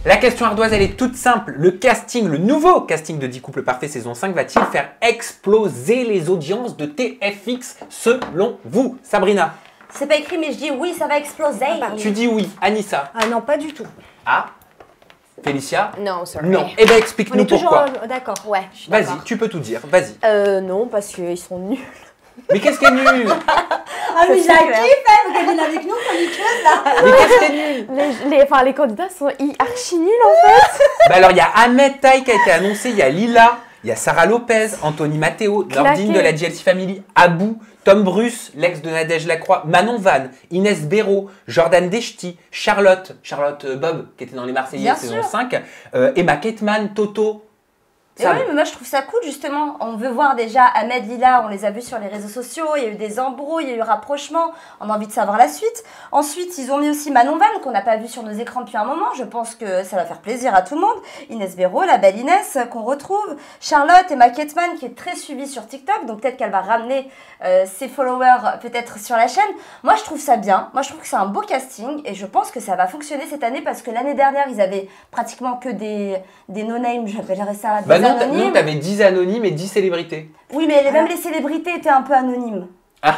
La question ardoise, elle est toute simple. Le casting, le nouveau casting de 10 couples parfaits saison 5 va-t-il faire exploser les audiences de TFX selon vous, Sabrina? C'est pas écrit, mais je dis oui, ça va exploser. Tu dis oui. Anissa? Ah non, pas du tout. Ah? Félicia? Non, sorry. Non. Eh bien, explique-nous pourquoi. D'accord. Ouais. Vas-y, tu peux tout dire. Vas-y. Non, parce qu'ils sont nuls. Mais qu'est-ce qui est nul? Ah mais je la kiffe, hein, vous venez avec nous, comme une chose là. Mais qu'est-ce qui est nul? Les candidats sont archi nuls en fait. Bah alors, il y a Ahmed Taï qui a été annoncé, il y a Lila, il y a Sarah Lopez, Anthony Matteo, Nordine de la GLC Family, Abou, Tom Bruce, l'ex de Nadège Lacroix, Manon Vanne, Inès Béraud, Jordan Deshti, Charlotte Bob, qui était dans Les Marseillais Bien saison sûr. 5, Emma Ketman, Toto. Et oui, mais moi je trouve ça cool justement. On veut voir déjà Ahmed, Lila, on les a vus sur les réseaux sociaux, il y a eu des embrouilles, il y a eu rapprochement, on a envie de savoir la suite. Ensuite, ils ont mis aussi Manon Vanne qu'on n'a pas vu sur nos écrans depuis un moment. Je pense que ça va faire plaisir à tout le monde. Inès Béraud, la belle Inès qu'on retrouve. Charlotte, Emma Ketman qui est très suivie sur TikTok, donc peut-être qu'elle va ramener ses followers peut-être sur la chaîne. Moi je trouve ça bien, moi je trouve que c'est un beau casting et je pense que ça va fonctionner cette année parce que l'année dernière ils avaient pratiquement que des no-names, j'appellerais ça des anonymes. Non, t'avais 10 anonymes et 10 célébrités. Oui, mais même les célébrités étaient un peu anonymes. Ah.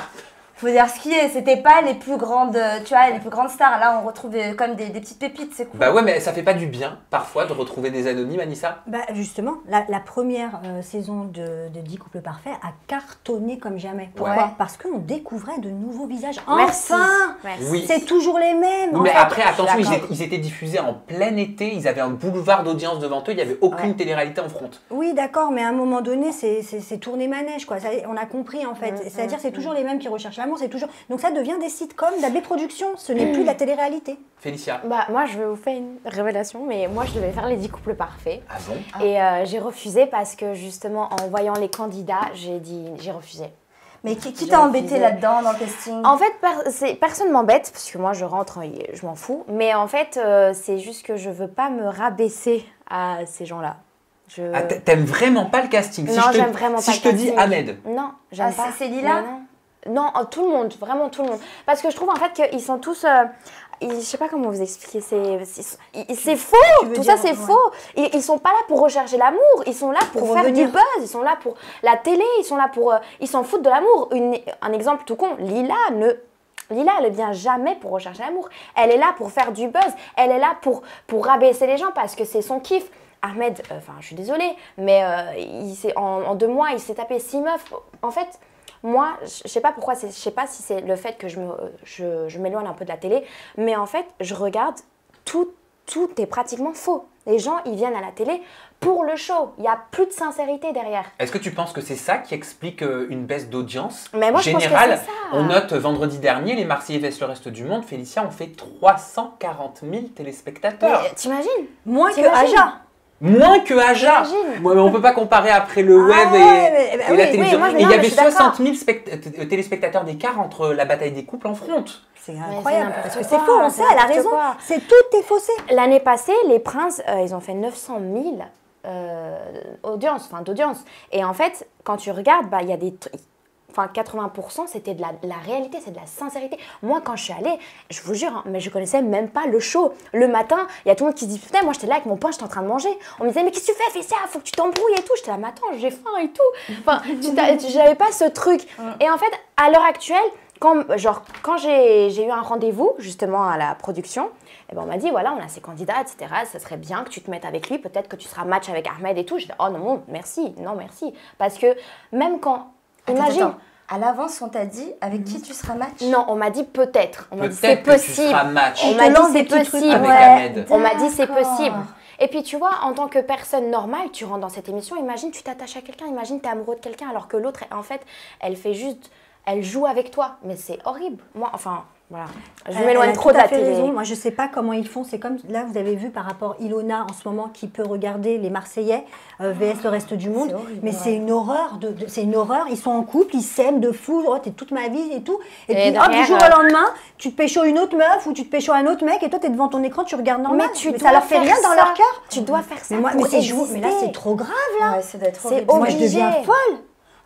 Faut dire ce qui est, c'était pas les plus grandes, tu vois, les plus grandes stars. Là, on retrouve comme des petites pépites, c'est cool. Bah ouais, mais ça fait pas du bien, parfois, de retrouver des anonymes, Anissa? Bah justement, la première saison de 10 couples parfaits a cartonné comme jamais. Pourquoi? Ouais. Parce qu'on découvrait de nouveaux visages. Merci. Enfin Merci. Oui. C'est toujours les mêmes. Oui, en mais fait. après, attention, d'accord. ils étaient diffusés en plein été, ils avaient un boulevard d'audience devant eux, il n'y avait aucune télé-réalité en front. Oui, d'accord, mais à un moment donné, c'est tourner manège, quoi. On a compris, en fait. C'est-à-dire, c'est toujours les mêmes qui recherchent l'amour, c'est toujours... Donc ça devient des sitcoms, de la productions, ce n'est plus de la télé-réalité. Félicia? Bah moi je vais vous faire une révélation, mais moi je devais faire les 10 couples parfaits. Ah bon? Et j'ai refusé parce que justement en voyant les candidats, j'ai refusé. Mais qui J'ai t'a embêté refusé. là-dedans dans le casting? En fait, personne m'embête parce que moi je rentre, je m'en fous. Mais en fait, c'est juste que je veux pas me rabaisser à ces gens-là. Ah, t'aimes vraiment pas le casting? Non, j'aime vraiment pas Si je te le dis casting. Ahmed? Non, j'aime pas. C'est Lila? Non, tout le monde, vraiment tout le monde. Parce que je trouve en fait qu'ils sont tous... je sais pas comment vous expliquer, c'est faux, tout ça c'est faux. Ils sont pas là pour rechercher l'amour, ils sont là pour faire du buzz, ils sont là pour la télé, ils sont là pour... ils s'en foutent de l'amour. Un exemple tout con, Lila, elle ne vient jamais pour rechercher l'amour. Elle est là pour faire du buzz, elle est là pour rabaisser les gens parce que c'est son kiff. Ahmed, enfin je suis désolée, mais en 2 mois, il s'est tapé 6 meufs. En fait... Moi, je sais pas pourquoi, je sais pas si c'est le fait que je m'éloigne un peu de la télé, mais en fait, je regarde, tout est pratiquement faux. Les gens, ils viennent à la télé pour le show. Il n'y a plus de sincérité derrière. Est-ce que tu penses que c'est ça qui explique une baisse d'audience Mais moi, je pense que générale? c'est ça. On note vendredi dernier, les Marseillais vs le reste du monde, Félicia, ont fait 340 000 téléspectateurs. Mais t'imagines? Moins que T'imagines? Aja. Moins que Aja. T'imagines? Ouais, mais on peut pas comparer après le web et la télévision. moi, je- Et il non, y mais avait je suis d'accord. 60 000 téléspectateurs d'écart entre la bataille des couples en front. C'est c'est incroyable. n'importe Parce que quoi, c'est faux, on c'est sait, elle a n'importe raison. quoi. C'est tout est faussé. L'année passée, les Princes, ils ont fait 900 000 d'audience. Et en fait, quand tu regardes, bah, il y a des... Enfin, 80%, c'était de la réalité, c'est de la sincérité. Moi, quand je suis allée, je vous jure, hein, mais je connaissais même pas le show. Le matin, il y a tout le monde qui se dit, putain, moi, j'étais là avec mon pain, j'étais en train de manger. On me disait, mais qu'est-ce que tu fais? Fais ça, faut que tu t'embrouilles et tout. J'étais là, mais attends, j'ai faim et tout. Enfin, j'avais pas ce truc. Et en fait, à l'heure actuelle, quand j'ai eu un rendez-vous, justement, à la production, et ben on m'a dit, voilà, on a ces candidats, etc. Ça serait bien que tu te mettes avec lui. Peut-être que tu seras match avec Ahmed et tout. J'ai dit, oh non, merci. Non, merci. Parce que même quand... Imagine... Attends. À l'avance, on t'a dit avec qui tu seras match? Non, on m'a dit peut-être. On m'a dit c'est Peut-être que tu possible. seras match On m'a dit lance c'est des petits trucs possible. avec Ouais. Ahmed. On m'a dit c'est D'accord. possible. Et puis tu vois, en tant que personne normale, tu rentres dans cette émission, imagine tu t'attaches à quelqu'un, imagine tu es amoureux de quelqu'un alors que l'autre, en fait, elle joue avec toi. Mais c'est horrible. Moi, enfin, voilà. Je m'éloigne trop de la télé. Raison. Moi, je sais pas comment ils font. C'est comme là, vous avez vu par rapport à Ilona en ce moment qui peut regarder les Marseillais vs le reste du monde. Horrible, mais ouais. c'est une horreur. C'est une horreur. Ils sont en couple, ils s'aiment de fou. Oh, t'es toute ma vie et tout. Et puis, hop, derrière, du jour au lendemain, tu te pécho une autre meuf ou tu te pécho un autre mec et toi, t'es devant ton écran, tu regardes normal. Mais ça leur fait rien dans leur cœur. Tu dois faire ça. Mais moi, pour mais c'est joué. Mais là, exister. c'est trop grave là. Ouais, ça doit être C'est horrible. Moi, je obligé. deviens folle.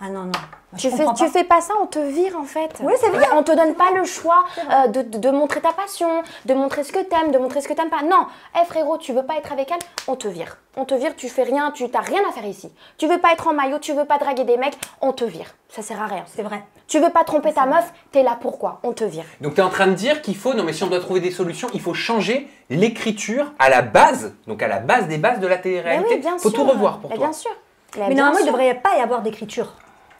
Ah non, non. Tu fais pas ça, on te vire en fait. Oui, c'est vrai. On te donne pas le choix de montrer ta passion, de montrer ce que t'aimes, de montrer ce que t'aimes pas. Non, frérot, tu veux pas être avec elle, on te vire. On te vire, tu fais rien, tu t'as rien à faire ici. Tu veux pas être en maillot, tu veux pas draguer des mecs, on te vire. Ça sert à rien. C'est vrai. Tu veux pas tromper ta meuf, t'es là pourquoi? On te vire. Donc tu es en train de dire qu'il faut, non mais si on doit trouver des solutions, il faut changer l'écriture à la base, donc à la base des bases de la télé-réalité. Il faut tout revoir pour toi. Bien sûr. Mais normalement, il ne devrait pas y avoir d'écriture.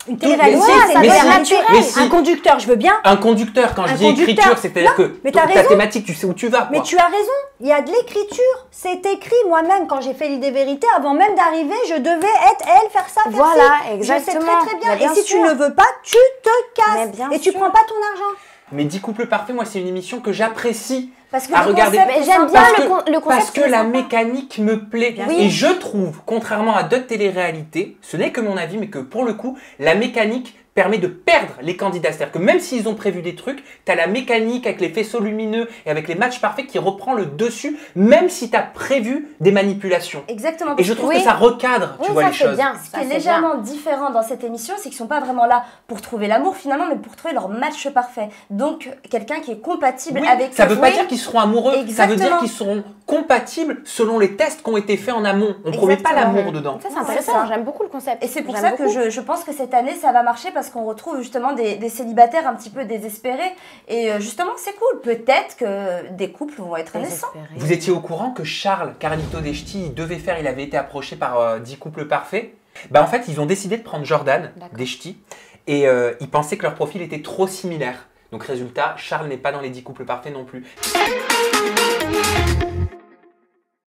Une Mais télé-réalité, si, c'est mais si, naturel. mais si. Un conducteur, je veux bien. Un conducteur, quand je Un dis conducteur. écriture, c'est-à-dire Non, que mais t'as ta raison. thématique, tu sais où tu vas. Mais quoi. tu as raison, il y a de l'écriture. C'est écrit moi-même quand j'ai fait l'idée vérité. Avant même d'arriver, je devais être elle, faire ça, faire Voilà, ci. exactement. Je sais très très bien. Mais bien Et si tu sûr. ne veux pas, tu te Mais casses. bien Et tu sûr. prends pas ton argent. Mais 10 couples parfaits, moi, c'est une émission que j'apprécie. Parce que à le regarder. concept, Mais j'aime bien Parce le que- concept. Parce que il est la sympa. mécanique me plaît. Bien Et sûr. je trouve, contrairement à d'autres téléréalités, ce n'est que mon avis, mais que pour le coup, la mécanique permet de perdre les candidats. C'est-à-dire que même s'ils ont prévu des trucs, tu as la mécanique avec les faisceaux lumineux et avec les matchs parfaits qui reprend le dessus, même si tu as prévu des manipulations. Exactement. Et je trouve Oui. que ça recadre, tu Oui, vois, ça les c'est choses. bien. Ce ça, qui est c'est légèrement différent dans cette émission, c'est qu'ils sont pas vraiment là pour trouver l'amour finalement, mais pour trouver leur match parfait. Donc quelqu'un qui est compatible Oui, avec ça eux. veut pas Oui. dire qu'ils seront amoureux, ça veut dire Exactement. qu'ils seront compatibles selon les tests qui ont été faits en amont. On promet pas Exactement. l'amour dedans. Ça c'est C'est intéressant, ça. j'aime beaucoup le concept. Et c'est pour J'aime ça que beaucoup. je pense que cette année ça va marcher parce qu'on retrouve justement des célibataires un petit peu désespérés. Et justement c'est cool. Peut-être que des couples vont être naissants. Désespéré. Vous étiez au courant que Charles Carlito Deshti, il avait été approché par 10 couples parfaits. Bah en fait, ils ont décidé de prendre Jordan D'accord. Deshti et ils pensaient que leur profil était trop similaire. Donc résultat, Charles n'est pas dans les 10 couples parfaits non plus.